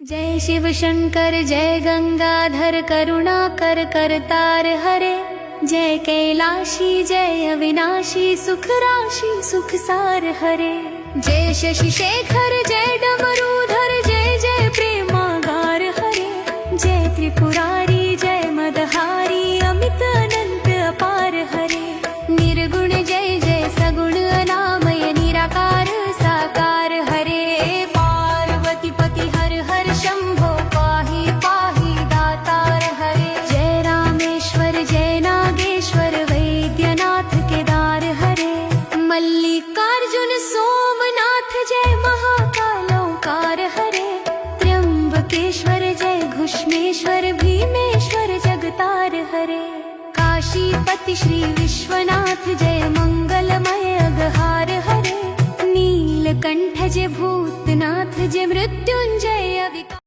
जय शिव शंकर जय गंगाधर करुणाकर करतार हरे। जय कैलाशी जय अविनाशी सुख राशि सुख सार हरे। जय शशि शेखर जय डमरूधर जय जय प्रेमागार हरे। जय त्रिपुरारी जय मदहारी अमित अनंत अपार हरे। निर्गुण जय जय सगुण अनामय निराकार साकार हरे। पार्वती पति हर हर शंभो पाहि पाहि दातार हरे। जय रामेश्वर जय नागेश्वर वैद्यनाथ केदार हरे। मल्लिकार्जुन सोमनाथ जय महाकाल ओंकार हरे। त्र्यंबकेश्वर जय घुष्मेश्वर भीमेश्वर जगतार हरे। काशीपति श्री विश्वनाथ जय मंगलमय अगहार हरे। नीलकंठ जय भूतनाथ जय मृत्युंजय